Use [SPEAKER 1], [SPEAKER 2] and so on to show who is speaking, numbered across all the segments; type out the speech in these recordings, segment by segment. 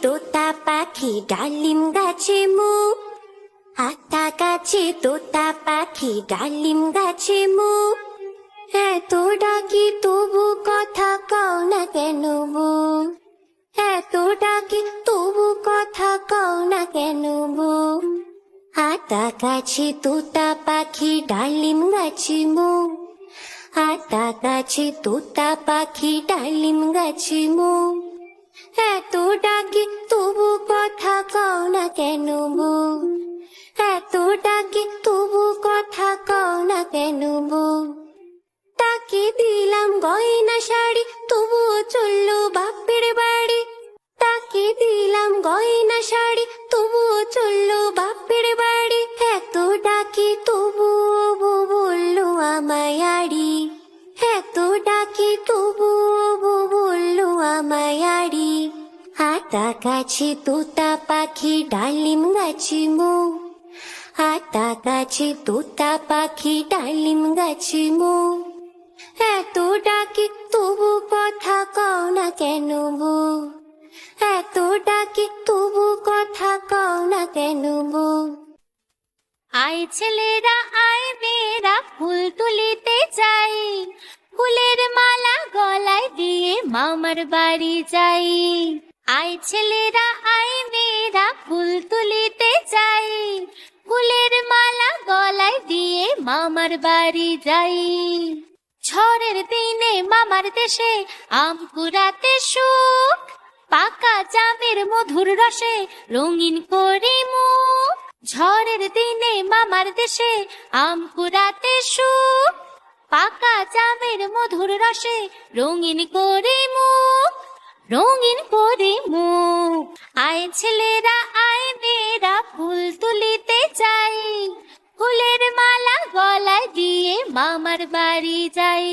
[SPEAKER 1] তোতা পাখি ডালিম গাছে মুখ, আতা গাছে তোতা পাখি ডালিম গাছে মুখ। এত ডাকি তবু কথা কও না কেন বউ, এত ডাকি তবু কথা কও না কেন বউ। আতা গাছে তোতা পাখি ডালিম গাছে মুখ, আতা গাছে তোতা পাখি ডালিম গাছে মুখ। এত ডাকি তবু কথা কও না কেন বউ, এত ডাকি তবু কথা কও না কেন বউ। তাকে দিলাম গয়না শাড়ি তবুও চললো বাপের বাড়ি, তাকে দিলাম গয়না শাড়ি তবুও চললো বাপের বাড়ি। এত ডাকি তবুও বউ বললো আমায় আড়ি, এত ডাকি তবুও বউ বললো আমায় আড়ি। আতা গাছে তোতা পাখি ডালিম গাছে মুখ, আতা গাছে তোতা পাখি ডালিম গাছে মুখ। এত ডাকি তবু কথা কও না কেন বউ, এত ডাকি তবু কথা কও না কেন বউ।
[SPEAKER 2] আয় ছেলেরা আয় মেয়েরা ফুল তুলিতে যাই, ফুলের মালা গলায় দিয়ে মামার বাড়ি যাই। আয় ছেলেরা আয় মেয়েরা ফুল তুলিতে যাই, ফুলের মালা গলায় দিয়ে মামার বাড়ি যাই। ঝড়ের দিনে মামার দেশে আম কুড়াতে সুখ, পাকা জামের মধুর রসে রঙিন করে মুখ। ঝড়ের দিনে মামার দেশে আম কুড়াতে সুখ, পাকা জামের মধুর রসে রঙিন করে মুখ, রঙিন করে মুখ। আয় ছেলেরা আয় মেয়েরা ফুল তুলিতে যাই, ফুলের মালা গলায় দিয়ে মামার বাড়ি যাই।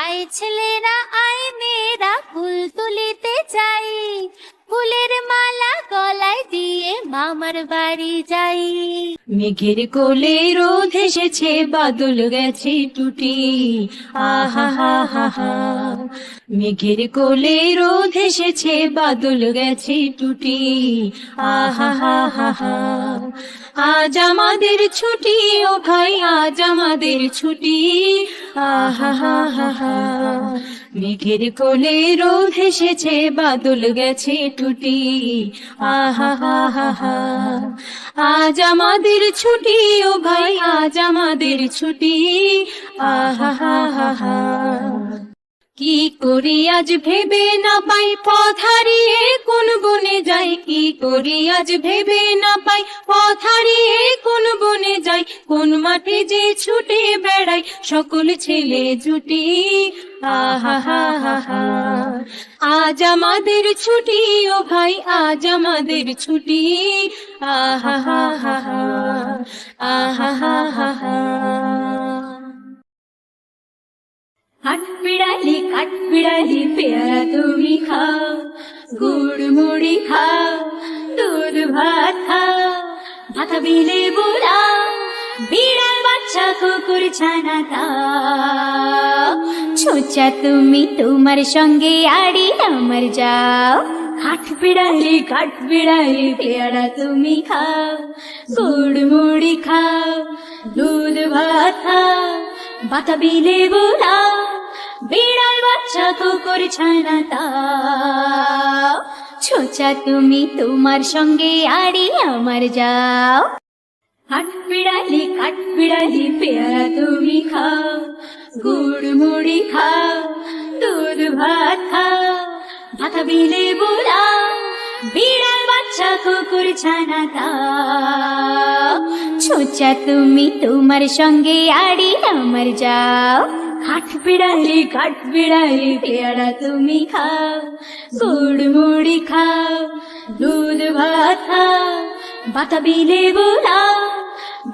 [SPEAKER 2] আয় ছেলেরা আয় মেয়েরা ফুল তুলিতে যাই, ফুলের মালা গলায় দিয়ে মামার বাড়ি যাই।
[SPEAKER 3] মেঘের কোলে রোদ এসেছে বাদল গেছে টুটি, আহা হা হা হা। মেঘের কোলে রোদ এসেছে বাদল গেছে টুটি, আহা হা হা হা। আজ আমাদের ছুটি ও ভাই আজ আমাদের ছুটি, আহা হা হা হা। মেঘের কোলে রোদ এসেছে বাদল গেছে টুটি, আহা হা হা হা। আজ আমাদের ছুটি ও ভাই আজ আমাদের ছুটি, আহা হা হা হা। কি করি আজ ভেবে না পাই পথ হারিয়ে কোন বনে যাই, কি করি আজ ভেবে না পাই পথ হারিয়ে কোন বনে যাই। কোন মাঠে যে ছুটে বেড়াই সকল ছেলে জুটি, আহা হা হা হা। আজ আমাদের ছুটি ও ভাই আজ আমাদের ছুটি, আহা হা হা হা, আহা হা হা হা। কাঠ বিড়ালি পেয়ারা তুমি খাও, গুড় মুড়ি খাও, দুধ ভাত খাও, ভাতা বিলে বুড়া বিড়াল বাচ্চা কুকুর ছানা দাও। ছোচা তুমি তোমার সঙ্গে আড়ি আমার যাও। কাঠ বিড়ালি পেয়ারা তুমি খাও, গুড় মুড়ি খাও, দুধ ভাত খাও, ভাতা বিলে বুড়া বিড়াল বাচ্চা কুকুর ছানা দাও। ছোচা তুমি তোমার সঙ্গে আড়ি আমার যাও। কাঠ বিড়ালি পেয়ারা তুমি খাও, গুড় মুড়ি খাও, দুধ ভাত খাও, ভাতা বিলে বুড়া বিড়াল বাচ্চা কুকুর ছানা দাও। ছোচা তুমি তোমার সঙ্গে আড়ি আমার যাও। কাঠ বিড়ালি পেয়ারা তুমি খাও, গুড় মুড়ি খাও, দুধ ভাত খাও, ভাতা বিলে বুড়া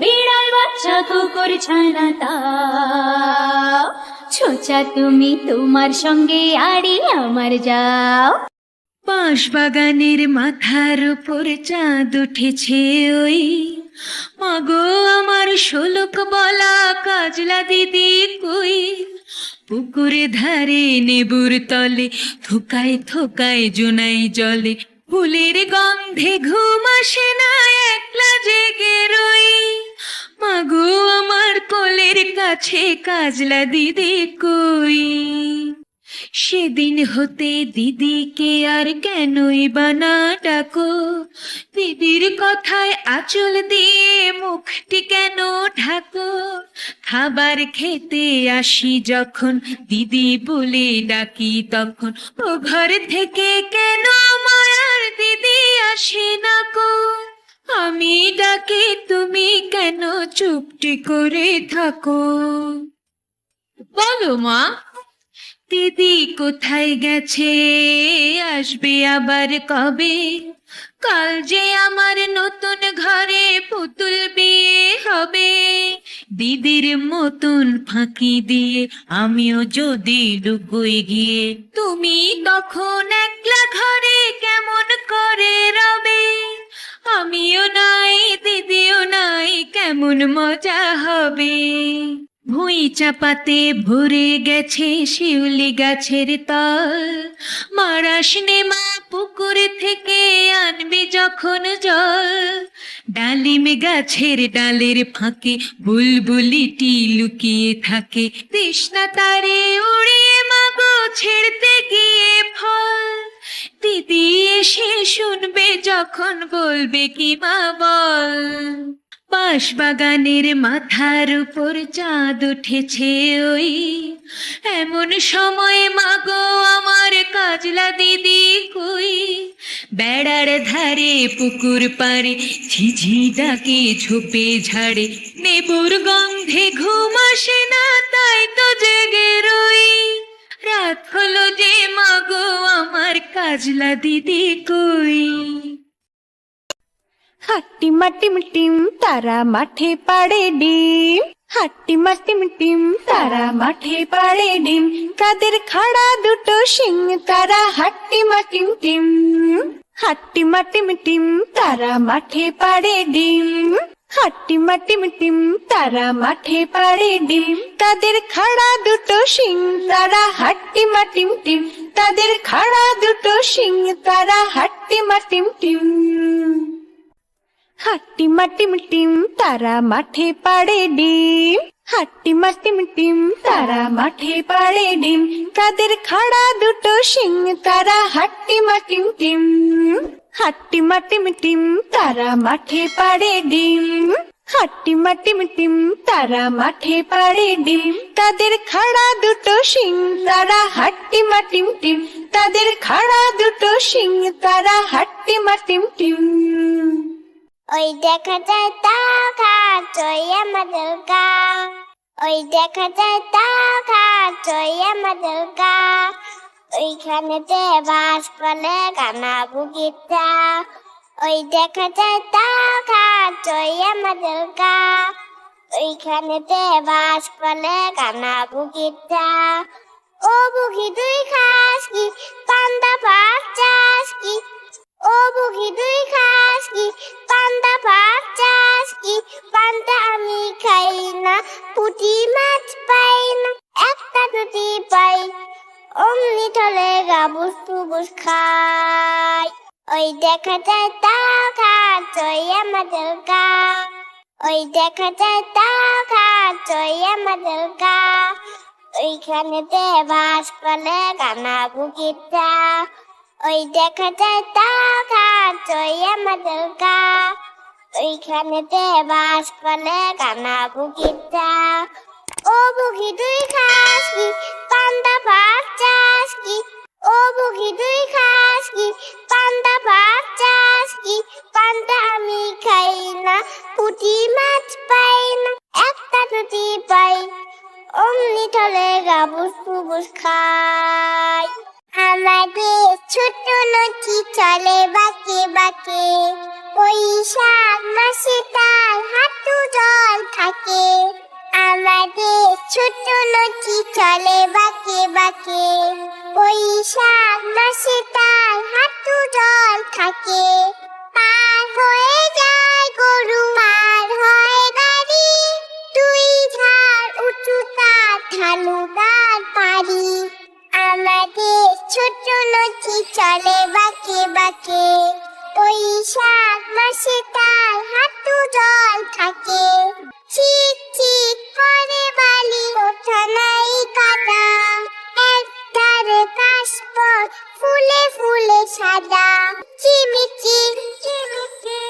[SPEAKER 3] বিড়াল বাচ্চা কুকুর ছানা দাও। ছোচা তুমি তোমার সঙ্গে আড়ি আমার যাও।
[SPEAKER 4] বাঁশ বাগানের মাথার উপর চাঁদ উঠেছে ওই, মাগো আমার শোলক বলা কাজলা দিদি কই। পুকুরে ধারে নেবুর তলে থোকায় থোকায় জোনাই জলে ফুলের গন্ধে ঘুম আসে না, একলা জেগে রই। মাগো আমার কোলের কাছে কাজলা দিদি কই? সেদিন হতে দিদিকে আর কেনই বানা ডাকো? দিদির কথায় আঁচল দিয়ে মুখটি কেন ঢাকো? খাবার খেতে আসি যখন দিদি বলে ডাকি তখন, ও ঘর থেকে কেন মায়ার দিদি আসে না কো? আমি ডাকি তুমি কেন চুপটি করে থাকো? বলো মা, দিদি কোথায় গেছে? আসবে আবার কবে? কাল যে আমার নতুন ঘরে পুতুল বিয়ে হবে। দিদির মতন ফাঁকি দিয়ে আমিও যদি লুকোই গিয়ে, তুমি তখন একলা ঘরে কেমন করে রবে? আমিও নাই দিদিও নাই, কেমন মজা হবে। ভুঁই চাপাতে ভরে গেছে শিউলি গাছের তল, মারাস নে মা পুকুর থেকে আনবি যখন জল। ডালিম গাছের ডালের ফাঁকে বুলবুলিটি লুকিয়ে থাকে, তৃষ্ণা তারে উড়িয়ে মাগো ছেড়তে গিয়ে ফল। দিদি এসে শুনবে যখন বলবে কি মা বল? বাঁশ বাগানের মাথার উপর চাঁদ উঠেছে ওই, এমন সময় মাগো আমার কাজলা দিদি কই? বেড়ার ধারে পুকুর পাড়ে ঝিঝি ডাকে ঝোপে ঝাড়ে, নেবুর গন্ধে ঘুম আসে না তাই তো জেগে রই। রাত হলো যে মাগো আমার কাজলা দিদি কই?
[SPEAKER 1] হাট্টিমা টিম টিম তারা মাঠে পাড়ে ডিম, হাট্টিমা টিম টিম তারা মাঠে পাড়ে ডিম। তাদের খাড়া দুটো শিং তারা হাট্টিমা টিম টিম, হাট্টিমা টিম টিম তারা মাঠে পাড়ে ডিম, হাট্টিমা টিম টিম তারা মাঠে পাড়ে ডিম। তাদের খাড়া দুটো শিং তারা হাট্টিমা টিম টিম, তাদের খাড়া দুটো শিং তারা হাট্টিমা টিম টিম। হাট্টিমা টিম টিম তারা মাঠে পাড়ে ডিম, হাট্টিমা টিম টিম তারা মাঠে পাড়ে ডিম। তাদের খাড়া দুটো শিং তারা হাট্টিমা টিম টিম, হাট্টিমা টিম টিম তারা মাঠে পাড়ে ডিম, হাট্টিমা টিম টিম তারা মাঠে পাড়ে ডিম। তাদের খাড়া দুটো শিং তারা হাট্টিমা টিম টিম, তাদের খাড়া দুটো শিং তারা হাট্টিমা টিম টিম।
[SPEAKER 2] ওই দেখা যায় তাকাতই আমাদের গা, ওই দেখা যায় তাকাতই আমাদের গা। ওইখানেতে বাস বলে গানা বুগিটা, ওই দেখা যায় তাকাতই আমাদের গা। ওইখানেতে বাস বলে গানা বুগিটা। ও বুগি তুই খাস কি পান্তা ভাত চাস কি? ও বুগি তুই খাস কি পান্তা ভাত চাস কি? পান্তা আমি খাই না, পুঁটি মাছ পাই না, একটা দুটি পাই, অমনি টলে গাবুস টুবুস খাই। ওই দেখা যায় তাকাতই আমাদের গা, ওই দেখা যায় তাকাতই আমাদের গা। ওইখানেতে বাস বলে গানা বুগিটা, ওই দেখা যায় তাকাতই আমাদের গা। ওইখানেতে বাস বলে গানা বুগিটা। ও বুগি তুই খাস কি পান্তা ভাত চাস কি? ও বুগি তুই খাস কি পান্তা ভাত চাস কি? পান্তা আমি খাই না, পুঁটি মাছ পাই না, একটা দুটি পাই, অমনি টলে গাবুস টুবুস খাই। আমাদের ছোট নদী চলে বাঁকে বাঁকে, বৈশাখ মাসে তার হাঁটু জল থাকে। আমাদের ছোট নদী চলে বাঁকে বাঁকে, বৈশাখ মাসে তার হাঁটু জল থাকে। পার হয়ে যায় গরু, পার হয় গাড়ি, দুই ঝাড় উঁচু তার ঢালু তার পারি। আমাদের ছোট নদী চলে বাঁকে বাঁকে বৈশাখ মাসে তার হাঁটু জল থাকে চিক চিক করে বালি ওঠা নাই কাদা একধারে কাশবন ফুলে ফুলে সাদা চিমিচি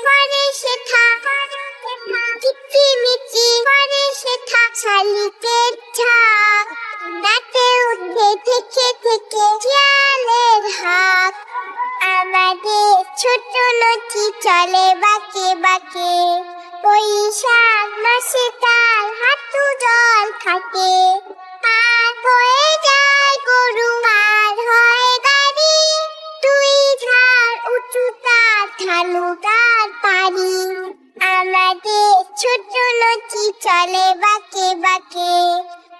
[SPEAKER 2] করে শেখা চিমিচি করে শেখা শালিকের ঝাঁক রাতে উঠে থেকে থেকে শিয়ালের হাত আমাদের ছোট নদী চলে বাঁকে বাঁকে বৈশাখ মাসে তার হাঁটু জল থাকে পার হয়ে যায় গরু পার হয় গাড়ি দুই ধার উঁচু তার ঢালু তার পারি আমাদের ছোট নদী চলে বাঁকে বাঁকে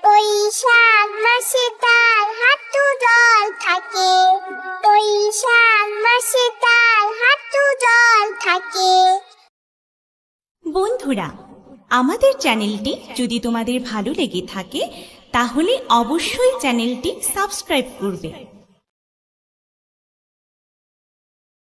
[SPEAKER 2] বৈশাখ মাসে তার হাঁটু জল থাকে বৈশাখ মাসে তার হাঁটু জল থাকে।
[SPEAKER 5] বন্ধুরা, আমাদের চ্যানেলটি যদি তোমাদের ভালো লেগে থাকে তাহলে অবশ্যই চ্যানেলটি সাবস্ক্রাইব করবে।